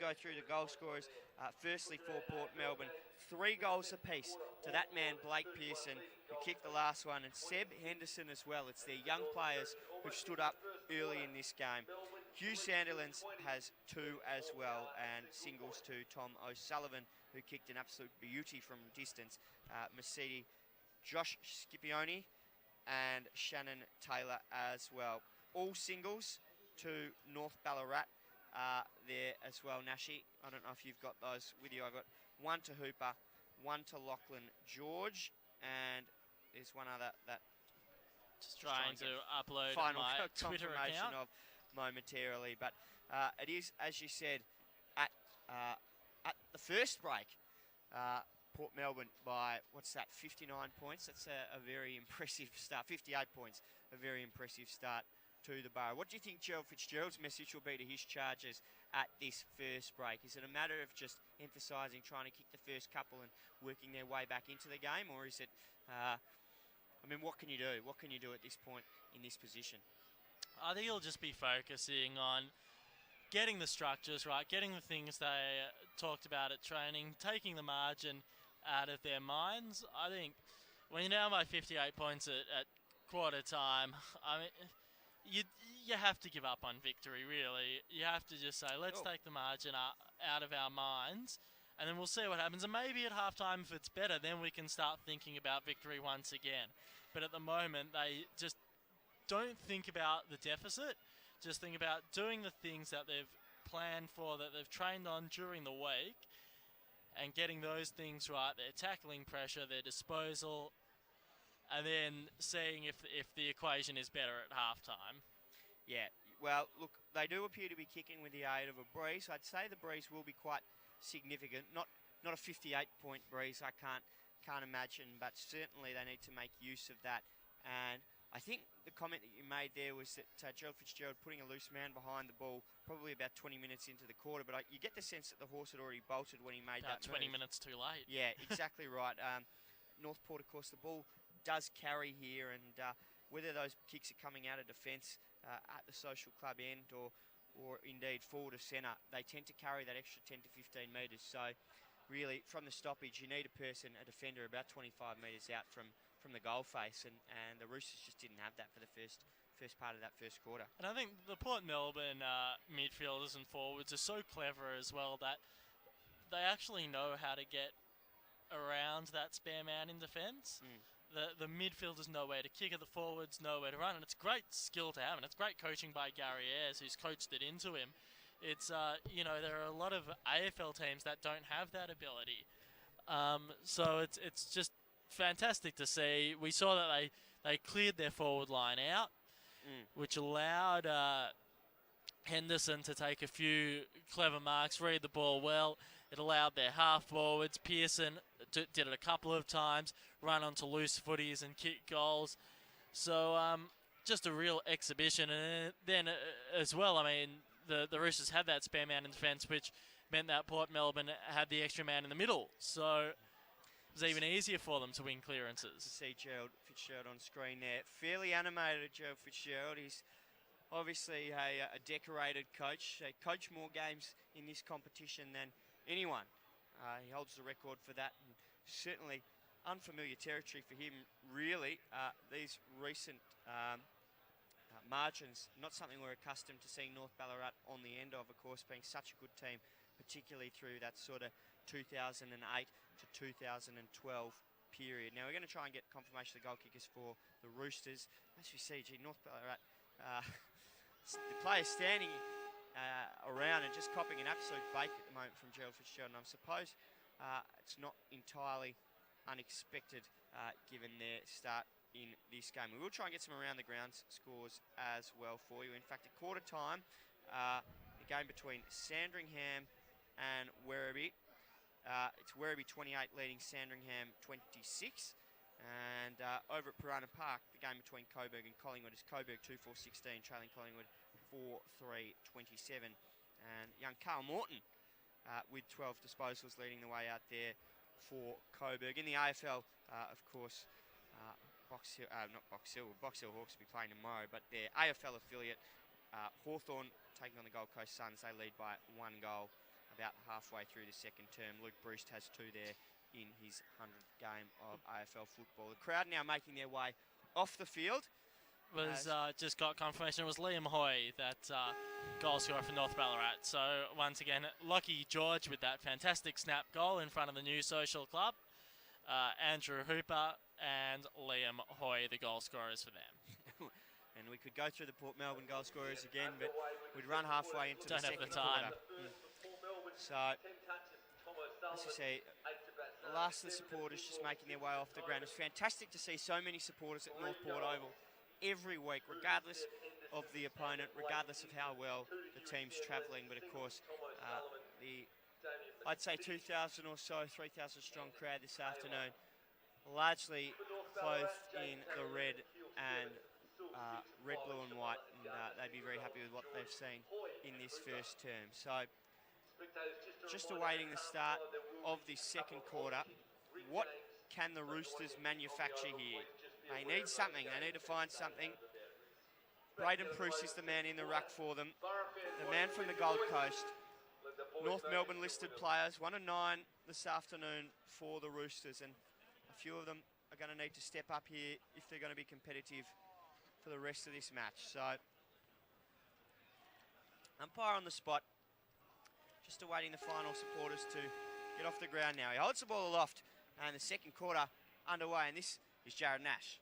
go through the goal scorers. Firstly, for Port Melbourne, 3 goals apiece to that man, Blake Pearson, who kicked the last one, and Seb Henderson as well. It's their young players who've stood up early in this game. Hugh Sandilands has 2 as well, and singles to Tom O'Sullivan, who kicked an absolute beauty from distance. Mercedes, Josh Scipione, and Shannon Taylor as well. All singles to North Ballarat there as well, Nashi. I don't know if you've got those with you. I've got 1 to Hooper, 1 to Lachlan George, and there's one other that just trying to upload final my Twitter confirmation account of momentarily. But it is, as you said, at the first break, Port Melbourne by, 59 points. That's a very impressive start. 58 points, a very impressive start to the Borough. What do you think Gerald Fitzgerald's message will be to his charges at this first break? Is it a matter of just emphasising trying to kick the first couple and working their way back into the game, or is it, what can you do? What can you do at this point in this position? I think he'll just be focusing on getting the structures right, getting the things they talked about at training, taking the margin out of their minds. I think when you're down by 58 points at quarter time, you have to give up on victory, really. You have to just say, let's take the margin out of our minds, and then we'll see what happens. And maybe at halftime, if it's better, then we can start thinking about victory once again. But at the moment, they just don't think about the deficit. Just think about doing the things that they've planned for, that they've trained on during the week, and getting those things right. Their tackling pressure, their disposal, and then seeing if the equation is better at halftime. Yeah, well, look, they do appear to be kicking with the aid of a breeze. I'd say the breeze will be quite significant. Not a 58-point breeze, I can't imagine, but certainly they need to make use of that. And I think the comment that you made there was that Gerald Fitzgerald putting a loose man behind the ball probably about 20 minutes into the quarter, but you get the sense that the horse had already bolted when he made that 20 move. minutes too late. Yeah, exactly right. Northport, of course, the ball does carry here, and whether those kicks are coming out of defence at the social club end or indeed forward of centre, they tend to carry that extra 10 to 15 metres. So really, from the stoppage, you need a defender about 25 metres out from the goal face, and the Roosters just didn't have that for the first part of that first quarter. And I think the Port Melbourne midfielders and forwards are so clever as well that they actually know how to get around that spare man in defence. The midfielders know where to kick it, the forwards know where to run, and it's great skill to have, and it's great coaching by Gary Ayres, who's coached it into him. It's, there are a lot of AFL teams that don't have that ability. So it's just fantastic to see. We saw that they cleared their forward line out, which allowed Henderson to take a few clever marks, read the ball well. It allowed their half forwards, Pearson did it a couple of times, run onto loose footies and kick goals. So just a real exhibition. And then as well, the Roosters had that spare man in defence, which meant that Port Melbourne had the extra man in the middle. So it was even easier for them to win clearances. See Gerald Fitzgerald on screen there. Fairly animated, Gerald Fitzgerald. He's obviously a decorated coach. He coached more games in this competition than anyone. He holds the record for that, and certainly unfamiliar territory for him, really. These recent margins, not something we're accustomed to seeing North Ballarat on the end of course, being such a good team, particularly through that sort of 2008 to 2012 period. Now we're going to try and get confirmation of the goal kickers for the Roosters. As we see, North Ballarat, the players standing around and just copying an absolute bake at the moment from Gerald Fitzgerald. And I suppose it's not entirely unexpected given their start in this game. We will try and get some around the grounds scores as well for you. In fact, at quarter time, the game between Sandringham and Werribee. It's Werribee 28 leading Sandringham 26. And over at Piranha Park, the game between Coburg and Collingwood is Coburg 2-4-16, trailing Collingwood 4-3-27. And young Carl Morton with 12 disposals leading the way out there for Coburg. In the AFL, of course, Box Hill Hawks will be playing tomorrow, but their AFL affiliate, Hawthorn, taking on the Gold Coast Suns. They lead by 1 goal about halfway through the second term. Luke Bruce has 2 there in his 100th game of AFL football. The crowd now making their way off the field. Just got confirmation it was Liam Hoy, that goal scorer for North Ballarat. So once again, Lockie George with that fantastic snap goal in front of the new social club. Andrew Hooper and Liam Hoy, the goal scorers for them. And we could go through the Port Melbourne goal scorers again, but we'd run halfway into the second time. quarter. So, as you see, the last of the supporters just making their way off the ground. It's fantastic to see so many supporters at North Port Oval every week, regardless of the opponent, regardless of how well the team's travelling. But of course, I'd say 2,000 or so, 3,000 strong crowd this afternoon, largely clothed in the red and red, blue and white, and they'd be very happy with what they've seen in this first term. So just awaiting the start of this second quarter. What can the Roosters manufacture here? They need something. They need to find something. Braden Pruce is the man in the ruck for them. The man from the Gold Coast. North Melbourne listed players, 1 and 9 this afternoon for the Roosters, and a few of them are going to need to step up here if they're going to be competitive for the rest of this match. So, umpire on the spot, just awaiting the final supporters to get off the ground now. He holds the ball aloft, and the second quarter underway, and this is Jared Nash.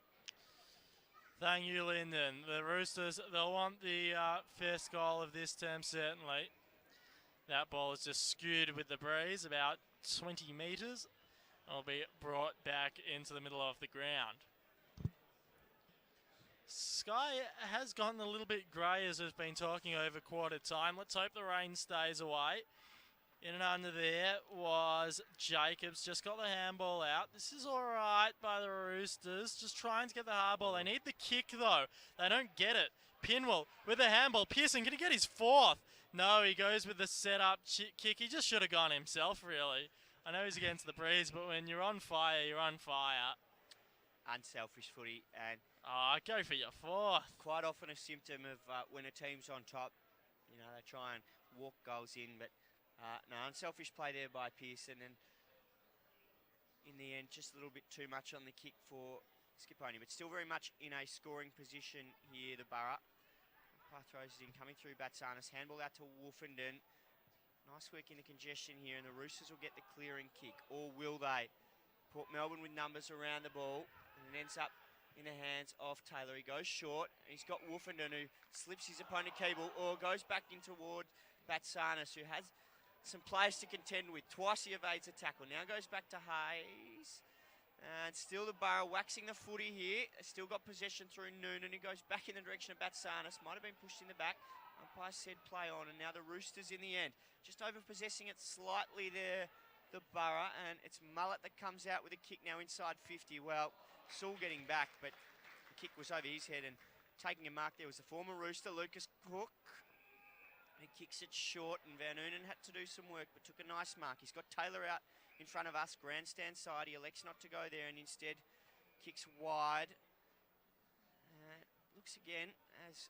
Thank you, Lyndon. The Roosters, they'll want the first goal of this term, certainly. That ball is just skewed with the breeze, about 20 metres. It'll be brought back into the middle of the ground. Sky has gotten a little bit grey as we've been talking over quarter time. Let's hope the rain stays away. In and under there was Jacobs, just got the handball out. This is all right by the Roosters, just trying to get the hard ball. They need the kick though. They don't get it. Pinwell with the handball. Pearson, can he get his 4th? No, he goes with the set-up kick. He just should have gone himself, really. I know he's against the breeze, but when you're on fire, you're on fire. Unselfish footy, and go for your 4th. Quite often a symptom of when a team's on top. You know, they try and walk goals in, but no, unselfish play there by Pearson, and in the end, just a little bit too much on the kick for Skiponi, but still very much in a scoring position here, the Borough. Throws it in, coming through Batsanis, handball out to Wolfenden. Nice work in the congestion here, and the Roosters will get the clearing kick, or will they? Port Melbourne with numbers around the ball, and it ends up in the hands of Taylor. He goes short, and he's got Wolfenden, who slips his opponent Keeble, or goes back in toward Batsanis, who has some players to contend with. Twice he evades a tackle. Now goes back to Hayes. And still the Borough waxing the footy here. They still got possession through Noonan, who goes back in the direction of Batsanis. Might have been pushed in the back. Umpire said play on, and now the Roosters in the end. Just over-possessing it slightly there, the Borough, and it's Mullet that comes out with a kick now inside 50. Well, Saul getting back, but the kick was over his head, and taking a mark there was the former Rooster, Lucas Cook. He kicks it short, and Van Noonan had to do some work, but took a nice mark. He's got Taylor out in front of us, grandstand side. He elects not to go there and instead kicks wide. Looks again as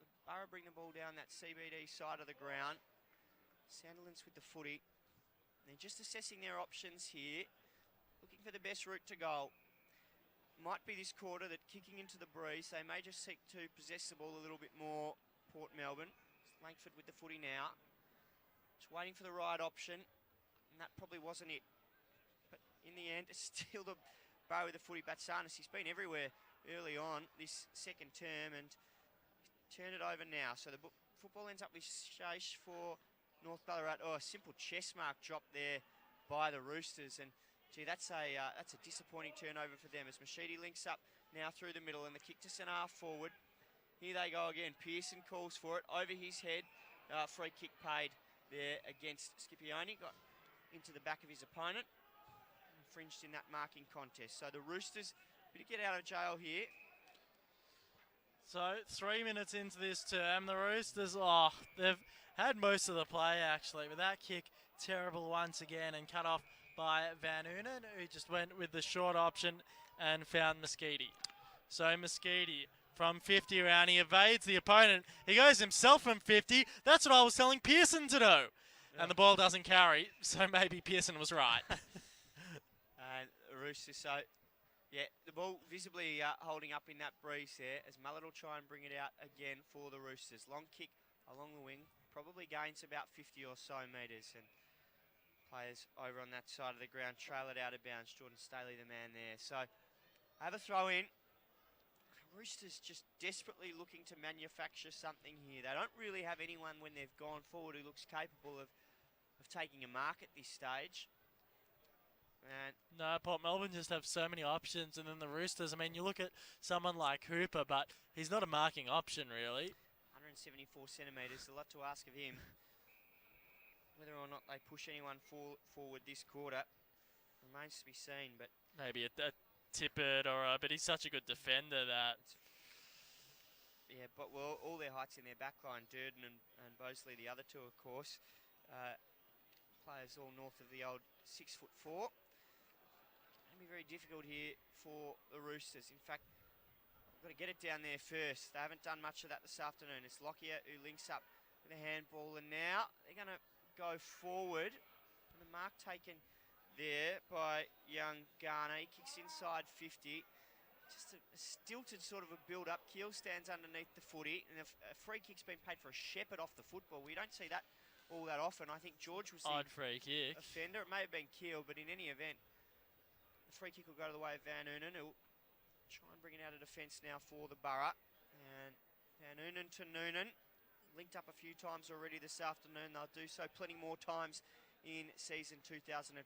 the Borough bring the ball down that CBD side of the ground. Sandilands with the footy. They're just assessing their options here, looking for the best route to goal. Might be this quarter that kicking into the breeze, they may just seek to possess the ball a little bit more, Port Melbourne. Langford with the footy now. Just waiting for the right option. And that probably wasn't it. But in the end, it's still the Borough with the footy. Batsanis, he's been everywhere early on this second term and turned it over now. So the football ends up with chase for North Ballarat. Oh, a simple chest mark drop there by the Roosters. And gee, that's a disappointing turnover for them as Machidi links up now through the middle and the kick to centre half forward. Here they go again. Pearson calls for it over his head. Free kick paid there against Scipione. Got into the back of his opponent. Infringed in that marking contest. So the Roosters, bit of get out of jail here. So 3 minutes into this term, the Roosters, they've had most of the play actually. But that kick, terrible once again and cut off by Van Noonan, who just went with the short option and found Moschidi. So Moschidi from 50 around, he evades the opponent. He goes himself from 50. That's what I was telling Pearson to do. And the ball doesn't carry, so maybe Pearson was right. And Roosters, so, yeah, the ball visibly holding up in that breeze there as Mullet will try and bring it out again for the Roosters. Long kick along the wing, probably gains about 50 or so metres. And players over on that side of the ground trail it out of bounds. Jordan Staley, the man there. So, have a throw in. Roosters just desperately looking to manufacture something here. They don't really have anyone when they've gone forward who looks capable of taking a mark at this stage. And no, Port Melbourne just have so many options, and then the Roosters, I mean, you look at someone like Hooper, but he's not a marking option, really. 174 centimetres, a lot to ask of him. Whether or not they push anyone forward this quarter remains to be seen, but maybe a Tippett but he's such a good defender that. Yeah, but well, all their heights in their backline, Durden and Bosley, the other two, of course. Players all north of the old 6'4". Going to be very difficult here for the Roosters. In fact, we've got to get it down there first. They haven't done much of that this afternoon. It's Lockyer who links up with a handball, and now they're going to go forward. And the mark taken there by young Garner. He kicks inside 50. Just a stilted sort of a build-up. Keel stands underneath the footy, and a free kick's been paid for a shepherd off the football. We don't see that all that often. I think George was the odd free kick offender. It may have been Keel, but in any event, the free kick will go to the way of Van Oonen, who'll try and bring it out of defence now for the Borough. And Van Oonen to Noonan. Linked up a few times already this afternoon. They'll do so plenty more times in season 2015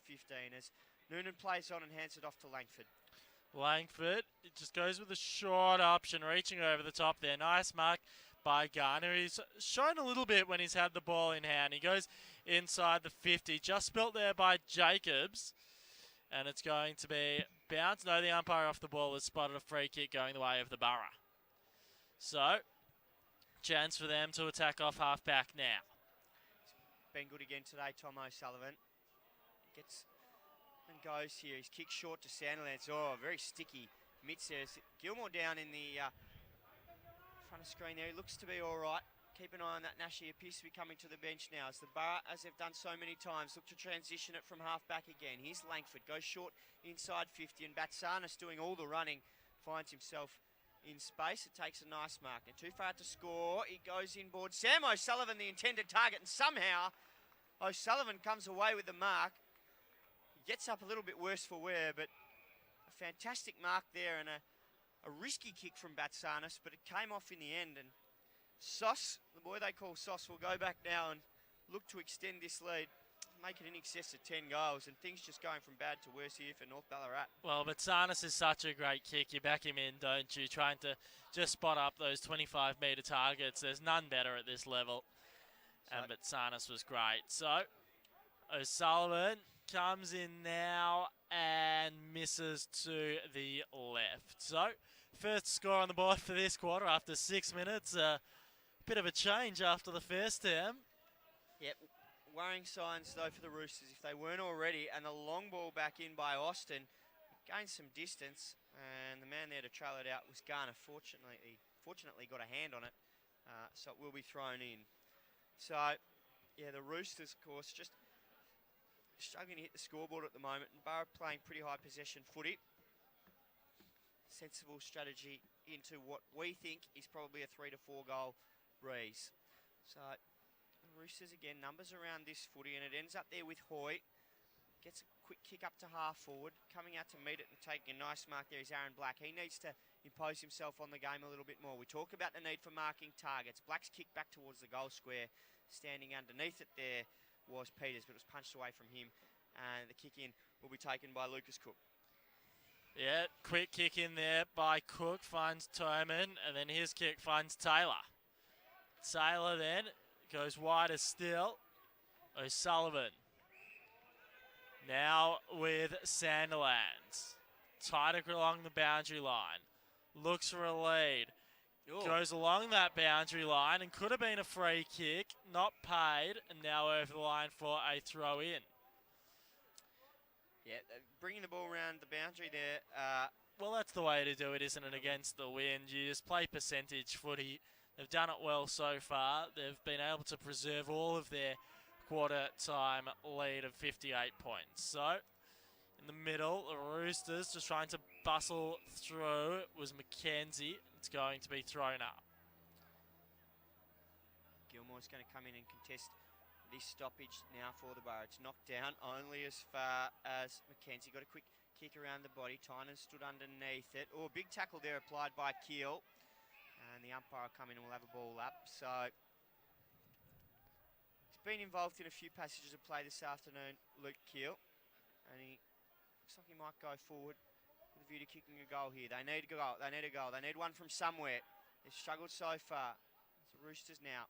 as Noonan plays on and hands it off to Langford. Langford, it just goes with a short option, reaching over the top there. Nice mark by Garner. He's shown a little bit when he's had the ball in hand. He goes inside the 50, just spilt there by Jacobs. And it's going to be bounce. No, the umpire off the ball has spotted a free kick going the way of the Borough. So, chance for them to attack off half-back now. Been good again today, Tom O'Sullivan. Gets and goes here. He's kicked short to Sandilands. Oh, very sticky mitts there. Gilmore down in the front of screen there. He looks to be all right. Keep an eye on that. Nashi appears to be coming to the bench now as the Borough, as they've done so many times, look to transition it from half-back again. Here's Langford. Goes short inside 50, and Batsanis doing all the running. Finds himself in space. It takes a nice mark. And too far to score. He goes inboard. Sam O'Sullivan, the intended target, and somehow O'Sullivan comes away with the mark. He gets up a little bit worse for wear, but a fantastic mark there and a risky kick from Batsanis, but it came off in the end. And Sauce, the boy they call Sauce, will go back now and look to extend this lead, make it in excess of 10 goals, and things just going from bad to worse here for North Ballarat. Well, but Sarnas is such a great kick. You back him in, don't you? Trying to just spot up those 25-metre targets. There's none better at this level. But Sarnas was great. So, O'Sullivan comes in now and misses to the left. So, first score on the board for this quarter after 6 minutes. Bit of a change after the first term. Yep. Worrying signs, though, for the Roosters, if they weren't already. And the long ball back in by Austin. Gained some distance. And the man there to trail it out was Garner. Fortunately got a hand on it. So it will be thrown in. So, yeah, the Roosters, of course, just struggling to hit the scoreboard at the moment. And Borough playing pretty high possession footy. Sensible strategy into what we think is probably a 3 to 4 goal breeze. So, the Roosters again, numbers around this footy, and it ends up there with Hoy. Gets a quick kick up to half forward. Coming out to meet it and taking a nice mark there is Aaron Black. He needs to impose himself on the game a little bit more. We talk about the need for marking targets. Black's kick back towards the goal square. Standing underneath it there was Peters, but it was punched away from him. And the kick in will be taken by Lucas Cook. Yeah, quick kick in there by Cook, finds Toman, and then his kick finds Taylor. Taylor then goes wider still. O'Sullivan. Now with Sandilands. Tighter along the boundary line. Looks for a lead. Ooh. Goes along that boundary line and could have been a free kick. Not paid, and now over the line for a throw in. Yeah, bringing the ball around the boundary there. Well, that's the way to do it, isn't it, against the wind? You just play percentage footy. They've done it well so far. They've been able to preserve all of their quarter time lead of 58 points. So in the middle, the Roosters just trying to bustle through. It was Mackenzie. It's going to be thrown up. Gilmore's going to come in and contest this stoppage now for the Borough. It's knocked down only as far as Mackenzie. Got a quick kick around the body. Tynan stood underneath it. Oh, big tackle there applied by Keel. And the umpire will come in and we'll have a ball up. So he's been involved in a few passages of play this afternoon, Luke Keel. And he looks like he might go forward with a view to kicking a goal here. They need a goal. They need a goal. They need one from somewhere. They've struggled so far. It's the Roosters now.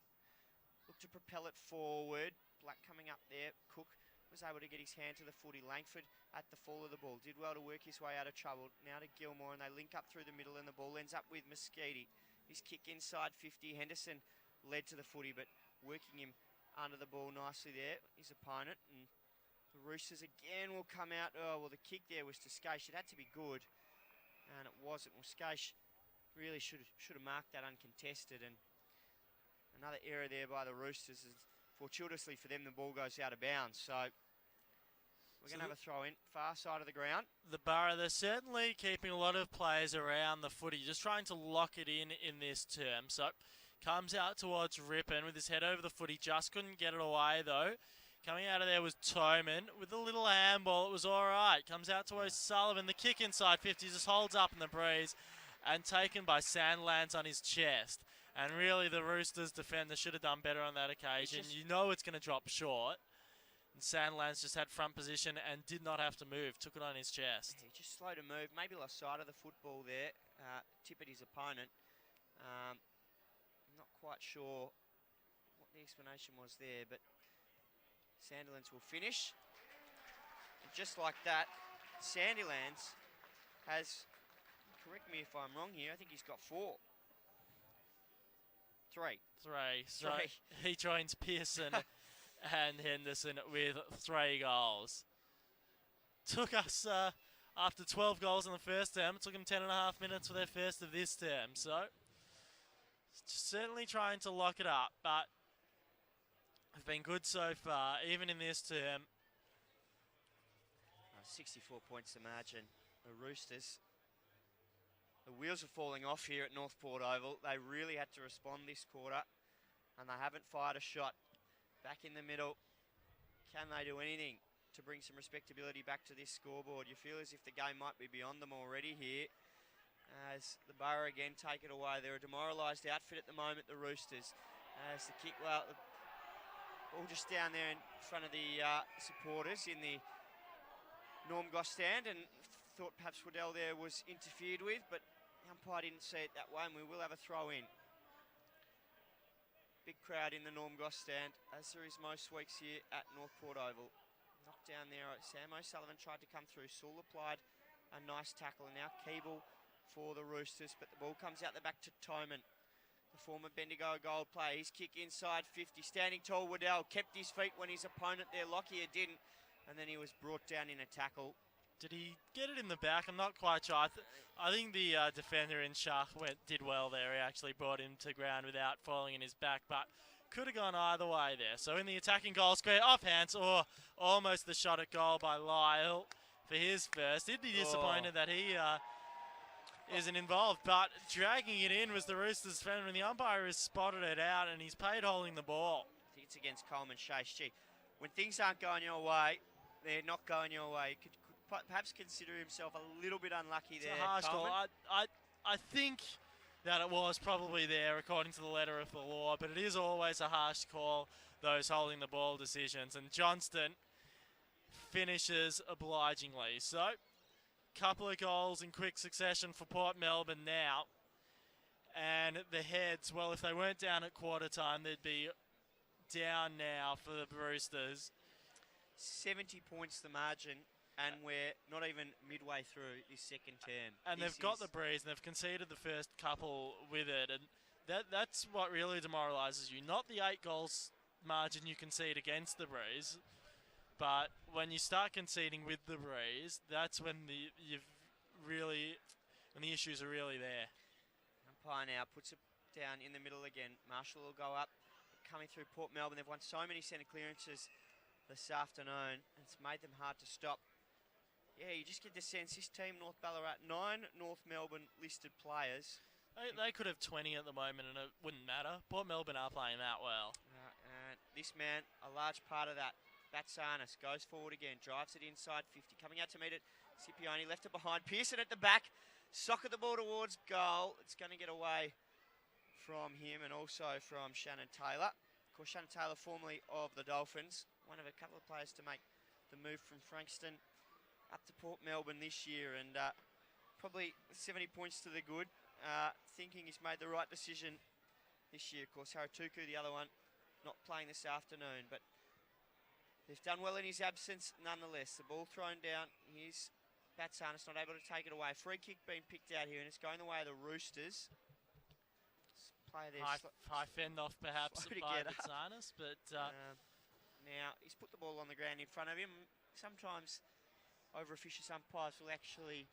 Look to propel it forward. Black coming up there. Cook was able to get his hand to the footy. Langford at the fall of the ball. Did well to work his way out of trouble. Now to Gilmore, and they link up through the middle, and the ball ends up with Mosquiti. His kick inside 50. Henderson led to the footy, but working him under the ball nicely there, his opponent. And the Roosters again will come out. Oh, well, the kick there was to Skaish. It had to be good, and it wasn't. Well, Skaish really should have marked that uncontested, and another error there by the Roosters. Is fortuitously for them, the ball goes out of bounds. So we're going to have a throw in, far side of the ground. The Borough, they're certainly keeping a lot of players around the footy, just trying to lock it in this term. So comes out towards Rippon with his head over the footy, just couldn't get it away though. Coming out of there was Toman with a little handball. It was all right. Comes out towards Sullivan. The kick inside 50 just holds up in the breeze and taken by Sand, lands on his chest. And really, the Roosters defender should have done better on that occasion. You know it's going to drop short. And Sandlands just had front position and did not have to move. Took it on his chest. He just slow to move. Maybe lost sight of the football there. Tip at his opponent. I'm not quite sure what the explanation was there, but Sandilands will finish. And just like that, Sandilands has, correct me if I'm wrong here, I think he's got 4. 3. So he joins Pearson and Henderson with 3 goals. Took us, after 12 goals in the first term, it took them 10.5 minutes for their first of this term. So certainly trying to lock it up, but have been good so far, even in this term. 64 points the margin. The Roosters, the wheels are falling off here at North Port Oval. They really had to respond this quarter, and they haven't fired a shot. Back in the middle, can they do anything to bring some respectability back to this scoreboard? You feel as if the game might be beyond them already here, as the Borough again take it away. They're a demoralised outfit at the moment, the Roosters. As the kick, well, the ball just down there in front of the supporters in the Norm Goss stand, and thought perhaps Waddell there was interfered with, but the umpire didn't see it that way, and we will have a throw in. Big crowd in the Norm Goss stand, as there is most weeks here at North Port Oval. Knocked down there, Sam O'Sullivan tried to come through. Sewell applied a nice tackle, and now Keeble for the Roosters, but the ball comes out the back to Toman, the former Bendigo Gold player. His kick inside 50, standing tall Waddell, kept his feet when his opponent there, Lockyer, didn't, and then he was brought down in a tackle. Did he get it in the back? I'm not quite sure. I think the defender in Shah did well there. He actually brought him to ground without falling in his back, but could have gone either way there. So in the attacking goal square, off hands, or almost the shot at goal by Lyle for his first. He'd be disappointed that he isn't involved, but dragging it in was the Roosters defender, and the umpire has spotted it out, and he's paid holding the ball. I think it's against Coleman Chase. Gee, when things aren't going your way, they're not going your way. Could perhaps consider himself a little bit unlucky there. It's a harsh Coleman. call. I think that it was probably there according to the letter of the law, but it is always a harsh call, those holding the ball decisions. And Johnston finishes obligingly. So, couple of goals in quick succession for Port Melbourne now. And the Heads, well, if they weren't down at quarter time, they'd be down now for the Roosters. 70 points the margin. And we're not even midway through this second term. And they've got the breeze, and they've conceded the first couple with it. And that's what really demoralises you. Not the 8 goals margin you concede against the breeze, but when you start conceding with the breeze, that's when the issues are really there. Umpire now puts it down in the middle again. Marshall will go up. coming through Port Melbourne. They've won so many centre clearances this afternoon. It's made them hard to stop. Yeah, you just get the sense this team, North Ballarat, 9 North Melbourne listed players. They could have 20 at the moment and it wouldn't matter. Port Melbourne are playing that well. And this man, a large part of that. Batsanis goes forward again, drives it inside 50, coming out to meet it. Scipione left it behind. Pearson at the back. Socket the ball towards goal. It's going to get away from him and also from Shannon Taylor. Of course, Shannon Taylor, formerly of the Dolphins, one of a couple of players to make the move from Frankston up to Port Melbourne this year, and probably 70 points to the good. Thinking he's made the right decision this year. Of course, Haratuku, the other one, not playing this afternoon, but they've done well in his absence nonetheless. The ball thrown down. Here's Batsanis not able to take it away. Free kick being picked out here, and it's going the way of the Roosters. Play there. High fend off perhaps by Batsanis, but now he's put the ball on the ground in front of him. Sometimes over-officious umpires will actually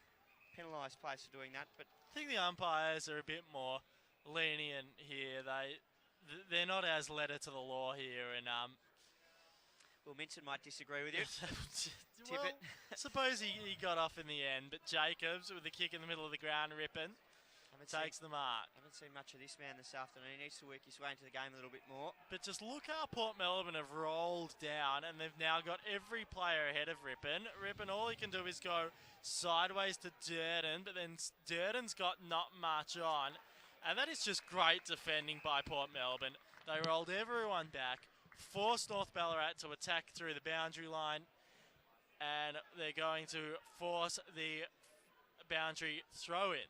penalise players for doing that, but I think the umpires are a bit more lenient here. They're not as letter to the law here, and Will Minton might disagree with you. Well, suppose he got off in the end, but Jacobs with the kick in the middle of the ground ripping takes the mark. Haven't seen much of this man this afternoon. He needs to work his way into the game a little bit more. But just look how Port Melbourne have rolled down, and they've now got every player ahead of Rippon. Rippon, all he can do is go sideways to Durden, but then Durden's got not much on. And that is just great defending by Port Melbourne. They rolled everyone back, forced North Ballarat to attack through the boundary line, and they're going to force the boundary throw-in.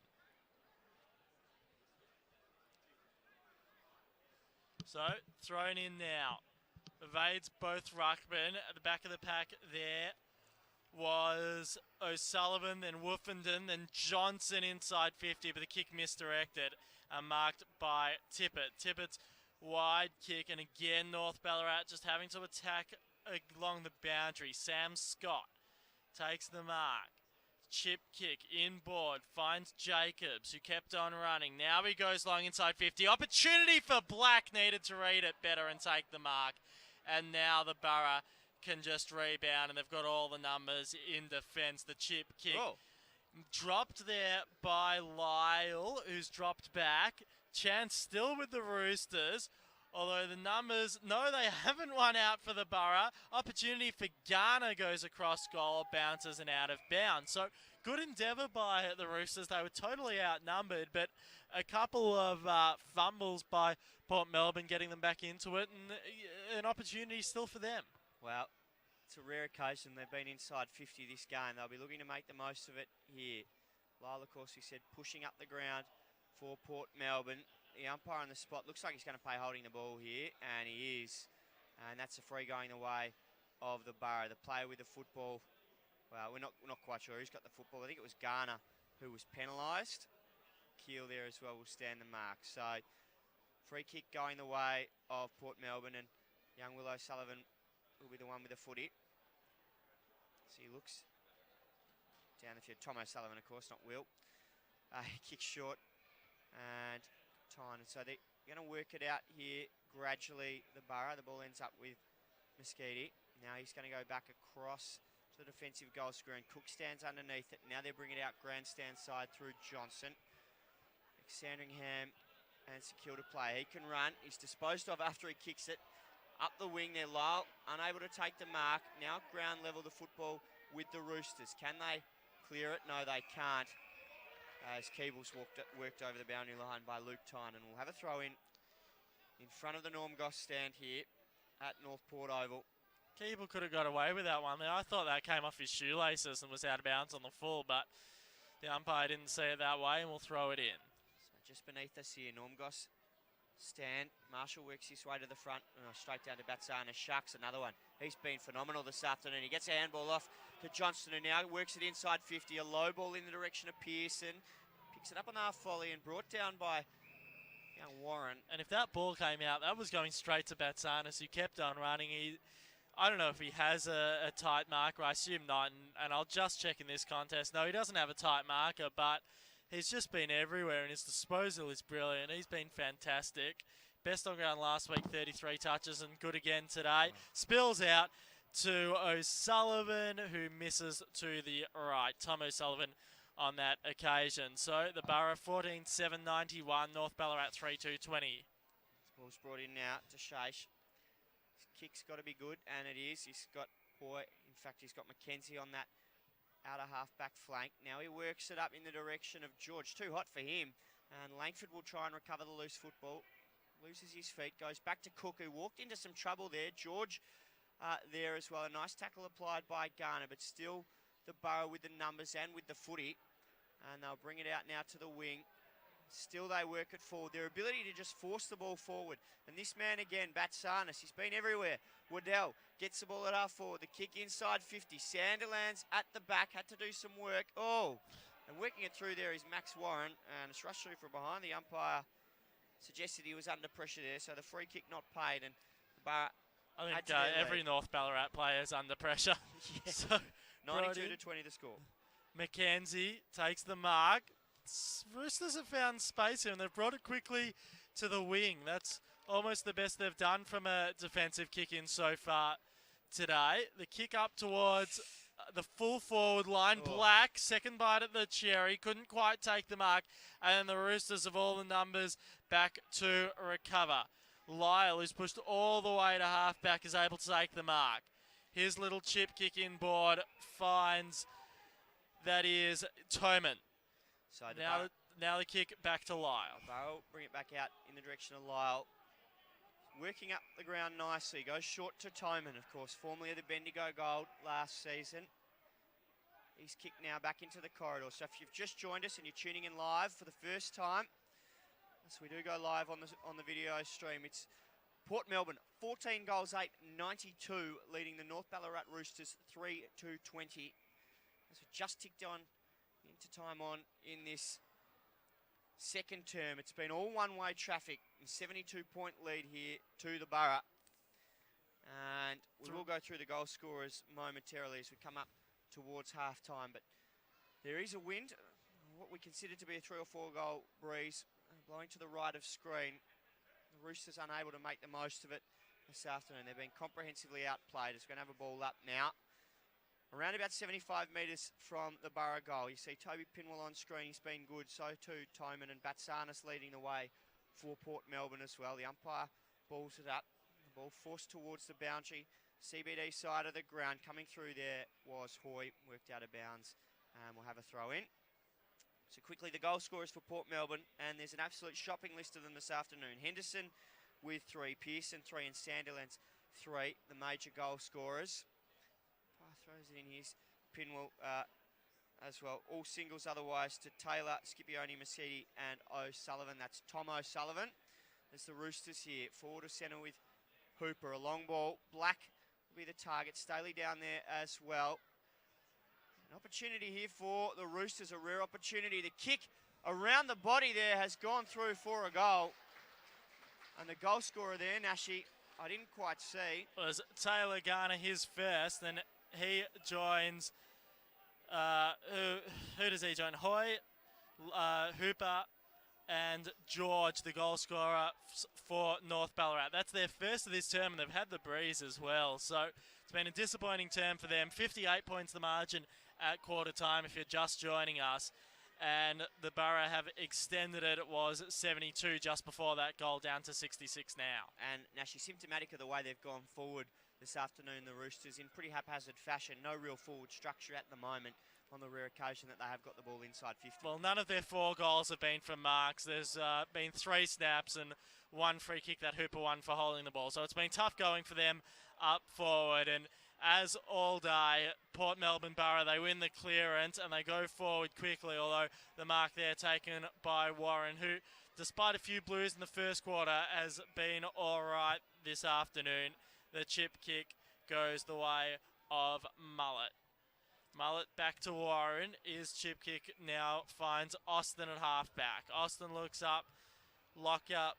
So, thrown in now. Evades both ruckmen. At the back of the pack there was O'Sullivan, then Woofenden, then Johnson inside 50, but the kick misdirected and marked by Tippett. Tippett's wide kick, and again North Ballarat just having to attack along the boundary. Sam Scott takes the mark. Chip kick inboard, finds Jacobs, who kept on running. Now he goes long inside 50. Opportunity for Black, needed to read it better and take the mark. And now the Borough can just rebound, and they've got all the numbers in defence. The chip kick dropped there by Lyle, who's dropped back. Chance still with the Roosters. Although the numbers, no, they haven't won out for the Borough. Opportunity for Garner goes across goal, bounces and out of bounds. So good endeavour by the Roosters. They were totally outnumbered, but a couple of fumbles by Port Melbourne getting them back into it, and an opportunity still for them. Well, it's a rare occasion. They've been inside 50 this game. They'll be looking to make the most of it here. Lyle, of course, we said, pushing up the ground for Port Melbourne. The umpire on the spot looks like he's going to play holding the ball here, and he is. And that's a free going the way of the Borough. The player with the football, well, we're not quite sure who's got the football. I think it was Garner who was penalised. Keel there as well will stand the mark. So, free kick going the way of Port Melbourne, and young Will O'Sullivan will be the one with the footy. So he looks down the field. Tom O'Sullivan, of course, not Will. He kicks short, and time. And so they're going to work it out here gradually, the Borough. The ball ends up with Mosquiti. Now he's going to go back across to the defensive goal screen. Cook stands underneath it. Now they're bringing it out grandstand side through Johnson. Sandringham and secure to play. He can run. He's disposed of after he kicks it. Up the wing there, Lyle, unable to take the mark. Now ground level the football with the Roosters. Can they clear it? No, they can't. As Keebles worked over the boundary line by Luke Tynan. We'll have a throw in front of the Norm Goss stand here at North Port Oval. Keeble could have got away with that one there. I thought that came off his shoelaces and was out of bounds on the full, but the umpire didn't see it that way, and we'll throw it in. So just beneath us here, Norm Goss stand. Marshall works his way to the front. Straight down to Batsana. Sharks, another one. He's been phenomenal this afternoon. He gets a handball off to Johnston, who now works it inside 50. A low ball in the direction of Pearson. Picks it up on half volley and brought down by young Warren. And if that ball came out, that was going straight to Batsanis, who kept on running. I don't know if he has a tight marker. I assume not, and I'll just check in this contest. No, he doesn't have a tight marker, but he's just been everywhere, and his disposal is brilliant. He's been fantastic. Best on ground last week, 33 touches, and good again today. Spills out to O'Sullivan, who misses to the right. Tom O'Sullivan on that occasion. So the Borough 14-7-91, North Ballarat 3-2-20. Ball's brought in now to Shaish. His kick's got to be good, and it is. He's got Hoy. In fact, he's got Mackenzie on that outer half-back flank. Now he works it up in the direction of George. Too hot for him. And Langford will try and recover the loose football. Loses his feet, goes back to Cook, who walked into some trouble there. George there as well. A nice tackle applied by Garner, but still the Borough with the numbers and with the footy. And they'll bring it out now to the wing. Still they work it forward. Their ability to just force the ball forward. And this man again, Batsanis, he's been everywhere. Waddell gets the ball at half forward. The kick inside 50. Sanderlands at the back, had to do some work. Oh, and working it through there is Max Warren. And it's rushed through from behind. The umpire suggested he was under pressure there. So the free kick not paid. And the Borough, I think every North Ballarat player is under pressure. Yeah. So 92-20 the score. Mackenzie takes the mark. Roosters have found space here, and they've brought it quickly to the wing. That's almost the best they've done from a defensive kick-in so far today. The kick up towards the full forward line. Oh. Black, second bite at the cherry. Couldn't quite take the mark. And then the Roosters of all the numbers back to recover. Lyle, who's pushed all the way to half-back, is able to take the mark. His little chip kick-in board finds, that is, Toman. So now the kick back to Lyle. Barrow bring it back out in the direction of Lyle. Working up the ground nicely. Goes short to Toman, of course, formerly of the Bendigo Gold last season. He's kicked now back into the corridor. So if you've just joined us and you're tuning in live for the first time, so we do go live on the video stream. It's Port Melbourne, 14 goals, 8-92, leading the North Ballarat Roosters 3-20. As we just ticked on into time on in this second term. It's been all one-way traffic. 72-point lead here to the Borough. And we will go through the goal scorers momentarily as we come up towards half-time. But there is a wind, what we consider to be a 3 or 4 goal breeze, blowing to the right of screen. The Roosters unable to make the most of it this afternoon. They've been comprehensively outplayed. It's going to have a ball up now. Around about 75 metres from the Borough goal. You see Toby Pinwell on screen. He's been good. So too Toman, and Batsanis leading the way for Port Melbourne as well. The umpire balls it up. The ball forced towards the boundary. CBD side of the ground. Coming through there was Hoy. Worked out of bounds. And we'll have a throw in. So quickly the goal scorers for Port Melbourne. And there's an absolute shopping list of them this afternoon. Henderson with 3. Pearson 3. And Sanderlands 3. The major goal scorers. Throws it in his Pinwell as well. All singles otherwise to Taylor, Scipione, Masidi and O'Sullivan. That's Tom O'Sullivan. There's the Roosters here. Forward of centre with Hooper. A long ball. Black will be the target. Staley down there as well. An opportunity here for the Roosters. A rare opportunity. The kick around the body there has gone through for a goal. And the goal scorer there, Nashi, I didn't quite see. Was Taylor Garner his first, then he joins, who does he join? Hoy, Hooper, and George, the goal scorer for North Ballarat. That's their first of this term, and they've had the breeze as well. So it's been a disappointing term for them. 58 points the margin at quarter time if you're just joining us. And the Borough have extended it. It was 72 just before that goal, down to 66 now. And Nashi, symptomatic of the way they've gone forward this afternoon, the Roosters, in pretty haphazard fashion. No real forward structure at the moment on the rare occasion that they have got the ball inside 50. Well, none of their 4 goals have been from marks. There's been 3 snaps and 1 free kick that Hooper won for holding the ball. So it's been tough going for them up forward. And as all day, Port Melbourne Borough, they win the clearance and they go forward quickly, although the mark there taken by Warren, who, despite a few blues in the first quarter, has been all right this afternoon. The chip kick goes the way of Mullet. Mullet back to Warren. His chip kick now finds Austin at half-back. Austin looks up. Locker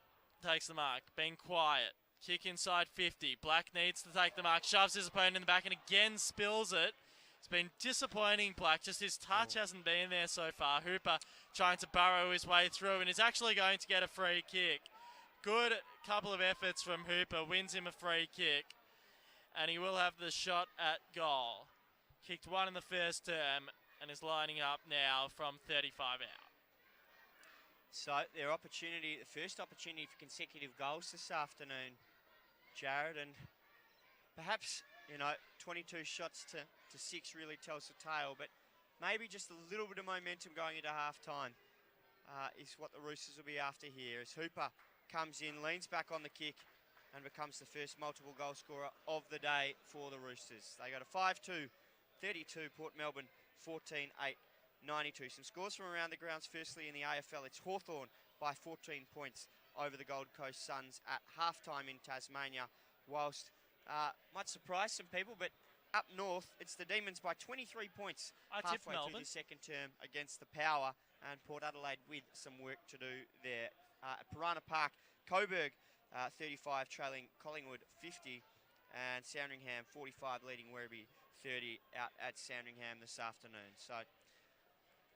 takes the mark. Being quiet. Kick inside 50. Black needs to take the mark. Shoves his opponent in the back and again spills it. It's been disappointing, Black. Just his touch hasn't been there so far. Hooper trying to burrow his way through and is actually going to get a free kick. good couple of efforts from Hooper, wins him a free kick, and he will have the shot at goal. Kicked one in the first term and is lining up now from 35 out. So their opportunity, the first opportunity for consecutive goals this afternoon, Jared, and perhaps, 22 shots to 6 really tells the tale, but maybe just a little bit of momentum going into half-time is what the Roosters will be after here, as Hooper comes in, leans back on the kick, and becomes the first multiple goal scorer of the day for the Roosters. They go to 5-2, 32, Port Melbourne 14-8, 92. Some scores from around the grounds. Firstly, in the AFL, it's Hawthorn by 14 points over the Gold Coast Suns at halftime in Tasmania, whilst might surprise some people, but up north, it's the Demons by 23 points halfway through the second term against the Power, and Port Adelaide with some work to do there. At Piranha Park, Coburg 35 trailing Collingwood 50, and Sandringham 45 leading Werribee 30 out at Sandringham this afternoon. So.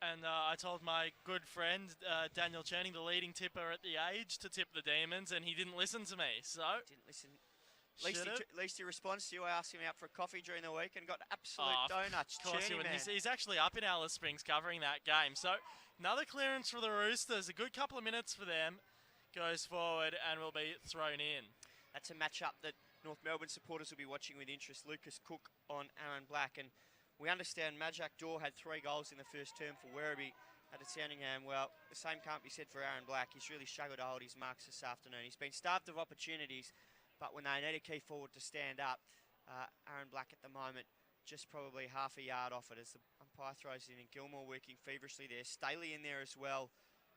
And I told my good friend Daniel Channing, the leading tipper at the age, to tip the Demons, and he didn't listen to me. So didn't listen. At least he responds to you. I asked him out for a coffee during the week and got absolute donuts. Of course, he's actually up in Alice Springs covering that game. So another clearance for the Roosters. A good couple of minutes for them. Goes forward and will be thrown in. That's a matchup that North Melbourne supporters will be watching with interest. Lucas Cook on Aaron Black, and we understand Majak Daw had 3 goals in the first term for Werribee at Sandringham. Well, the same can't be said for Aaron Black. He's really struggled to hold his marks this afternoon. He's been starved of opportunities, but when they need a key forward to stand up, Aaron Black at the moment just probably half a yard off it as the umpire throws it in. Gilmore working feverishly there. Staley in there as well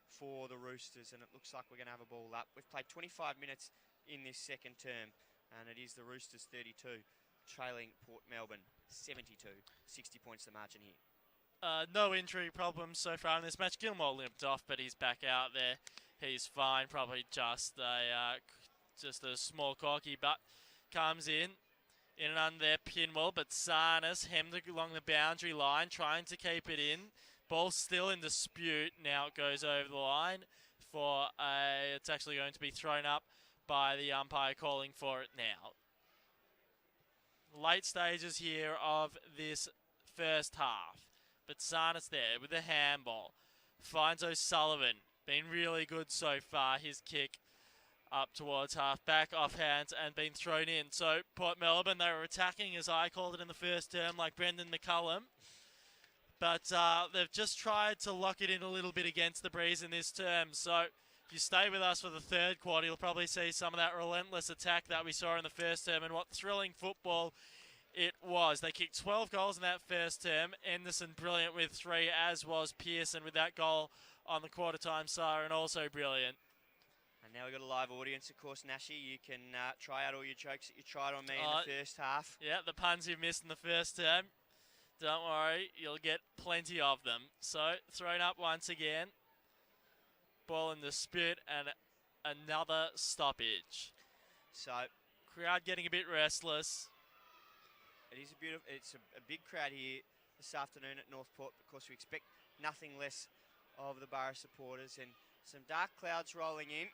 for the Roosters, and it looks like we're going to have a ball up. We've played 25 minutes in this second term, and it is the Roosters 32, trailing Port Melbourne 72. 60 points the margin here. No injury problems so far in this match. Gilmore limped off, but he's back out there. He's fine, probably just a small cocky, but comes in and under there, Pinwell, but Sarnas hemmed along the boundary line, trying to keep it in. Ball still in dispute. Now it goes over the line for it's actually going to be thrown up by the umpire calling for it now. Late stages here of this first half, but Sarnas there with the handball. Finds O'Sullivan, been really good so far. His kick up towards half-back, off hands, and been thrown in. So Port Melbourne, they were attacking, as I called it in the first term, like Brendan McCullum. But they've just tried to lock it in a little bit against the breeze in this term. So if you stay with us for the third quarter, you'll probably see some of that relentless attack that we saw in the first term, and what thrilling football it was. They kicked 12 goals in that first term. Anderson brilliant with 3, as was Pearson with that goal on the quarter-time siren, also brilliant. And now we've got a live audience, of course, Nashi. You can try out all your jokes that you tried on me in the first half. Yeah, the puns you missed in the first term. Don't worry, you'll get plenty of them. So, thrown up once again. Ball in dispute and another stoppage. So, crowd getting a bit restless. It's a big crowd here this afternoon at Northport. Of course, we expect nothing less of the Borough supporters, and some dark clouds rolling in,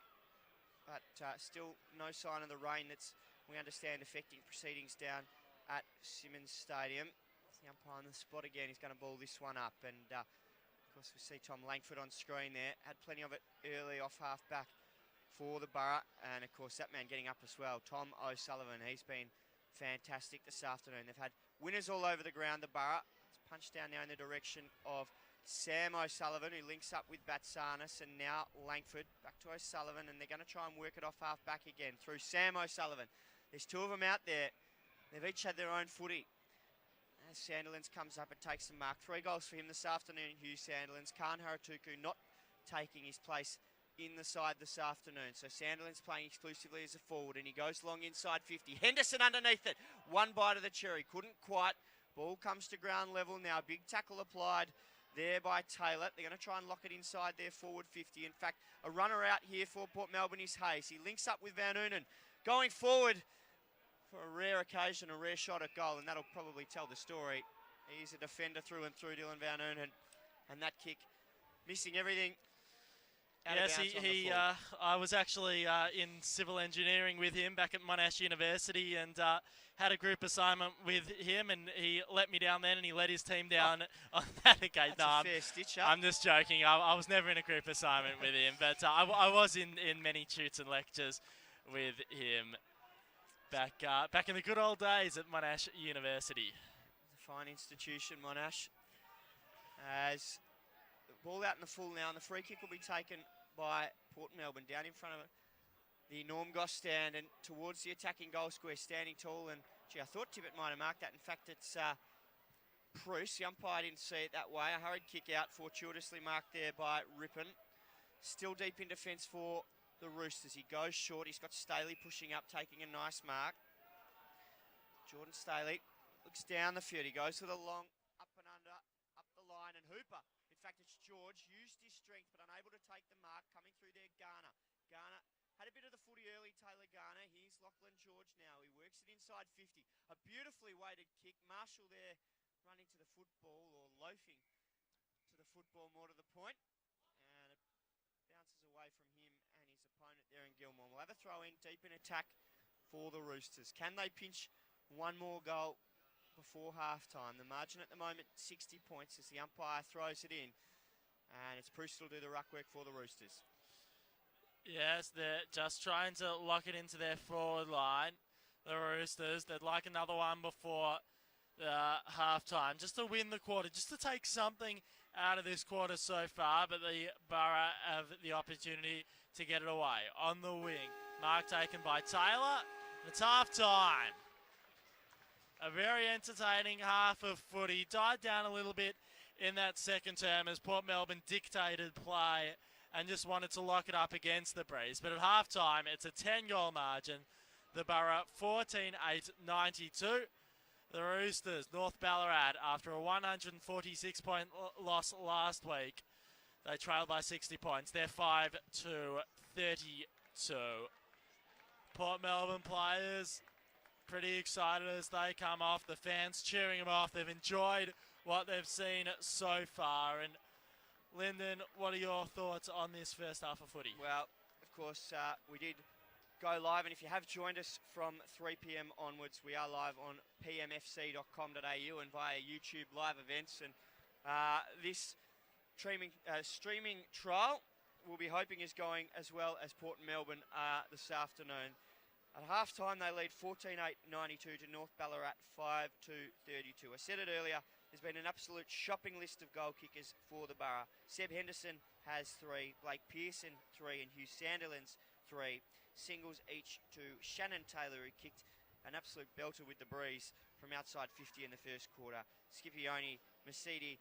but still no sign of the rain that's, we understand, affecting proceedings down at Simmons Stadium. The umpire on the spot again. He's going to ball this one up, and of course we see Tom Langford on screen there. Had plenty of it early off half back for the Borough, and of course that man getting up as well, Tom O'Sullivan. He's been fantastic this afternoon. They've had winners all over the ground, the Borough. It's punched down now in the direction of Sam O'Sullivan, who links up with Batsanis, and now Langford back to O'Sullivan, and they're going to try and work it off half back again through Sam O'Sullivan. There's 2 of them out there. They've each had their own footy. As Sandilands comes up and takes the mark. 3 goals for him this afternoon, Hugh Sandilands. Khan Haratuku not taking his place in the side this afternoon. So Sandilands playing exclusively as a forward, and he goes long inside 50. Henderson underneath it. One bite of the cherry. Couldn't quite. Ball comes to ground level now. Big tackle applied there by Taylor. They're going to try and lock it inside their forward 50. In fact, a runner out here for Port Melbourne is Hayes. He links up with Van Oonen. Going forward for a rare occasion, a rare shot at goal, and that'll probably tell the story. He's a defender through and through, Dylan Van Oonen. And that kick, missing everything Out of Yes, bounds on the he full. I was actually in civil engineering with him back at Monash University, and had a group assignment with him, and he let me down then, and he let his team down on that occasion. That's a fair stitch up. I'm just joking. I was never in a group assignment with him, but I was in many tutes and lectures with him back in the good old days at Monash University. It's a fine institution, Monash. As the ball out in the full now, and the free kick will be taken by Port Melbourne down in front of the Norm Goss stand and towards the attacking goal square, standing tall. And gee, I thought Tibbet might have marked that. In fact, it's Bruce. The umpire didn't see it that way. A hurried kick out, fortuitously marked there by Rippon. Still deep in defence for the Roosters. He goes short. He's got Staley pushing up, taking a nice mark. Jordan Staley looks down the field. He goes for the long up and under, up the line, and Hooper. In fact, it's George. Used his strength, but unable to take the mark. Coming through there, Garner. Garner had a bit of the footy early, Taylor Garner. Here's Lachlan George now. He works it inside 50. A beautifully weighted kick. Marshall there running to the football, or loafing to the football, more to the point. And it bounces away from him and his opponent there in Gilmore. We'll have a throw in deep in attack for the Roosters. Can they pinch one more goal before half-time? The margin at the moment, 60 points as the umpire throws it in. And it's Bruce will do the ruck work for the Roosters. Yes, they're just trying to lock it into their forward line. The Roosters, they'd like another one before half-time, just to win the quarter, just to take something out of this quarter so far, but the Borough have the opportunity to get it away. On the wing, mark taken by Taylor. It's half-time. A very entertaining half of footy. Died down a little bit in that second term as Port Melbourne dictated play and just wanted to lock it up against the Breeze. But at half-time, it's a 10-goal margin. The Borough 14-8-92. The Roosters, North Ballarat, after a 146-point loss last week, they trailed by 60 points. They're 5-32. Port Melbourne players pretty excited as they come off. The fans cheering them off. They've enjoyed what they've seen so far. And Lyndon, what are your thoughts on this first half of footy? Well, of course, we did go live, and if you have joined us from 3 p.m. onwards, we are live on pmfc.com.au and via YouTube live events. And this streaming trial we'll be hoping is going as well as Port Melbourne this afternoon. At half-time, they lead 14-8-92 to North Ballarat 5-32. I said it earlier, there's been an absolute shopping list of goal kickers for the Borough. Seb Henderson has 3, Blake Pearson 3, and Hugh Sandilands 3. Singles each to Shannon Taylor, who kicked an absolute belter with the Breeze from outside 50 in the first quarter. Scipione, Mercedes,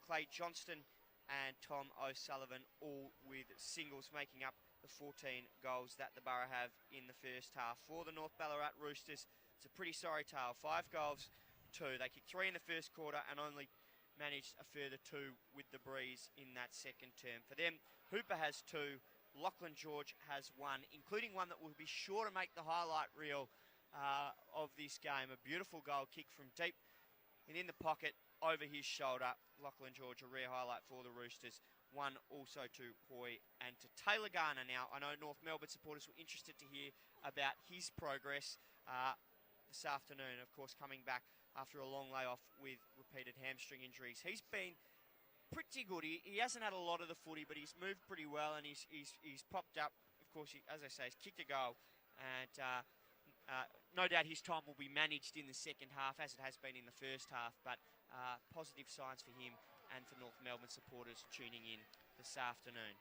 Clay Johnston and Tom O'Sullivan, all with singles, making up the 14 goals that the Borough have in the first half. For the North Ballarat Roosters, it's a pretty sorry tale. 5 goals, 2. They kicked 3 in the first quarter and only managed a further 2 with the Breeze in that second term. For them, Hooper has 2. Lachlan George has 1, including one that will be sure to make the highlight reel of this game. A beautiful goal kick from deep and in the pocket over his shoulder. Lachlan George, a rare highlight for the Roosters. 1 also to Hoy and to Taylor Garner. Now, I know North Melbourne supporters were interested to hear about his progress this afternoon, of course, coming back after a long layoff with repeated hamstring injuries. He's been pretty good. He hasn't had a lot of the footy, but he's moved pretty well, and he's popped up. Of course, as I say, he's kicked a goal, and no doubt his time will be managed in the second half, as it has been in the first half, but positive signs for him and for North Melbourne supporters tuning in this afternoon.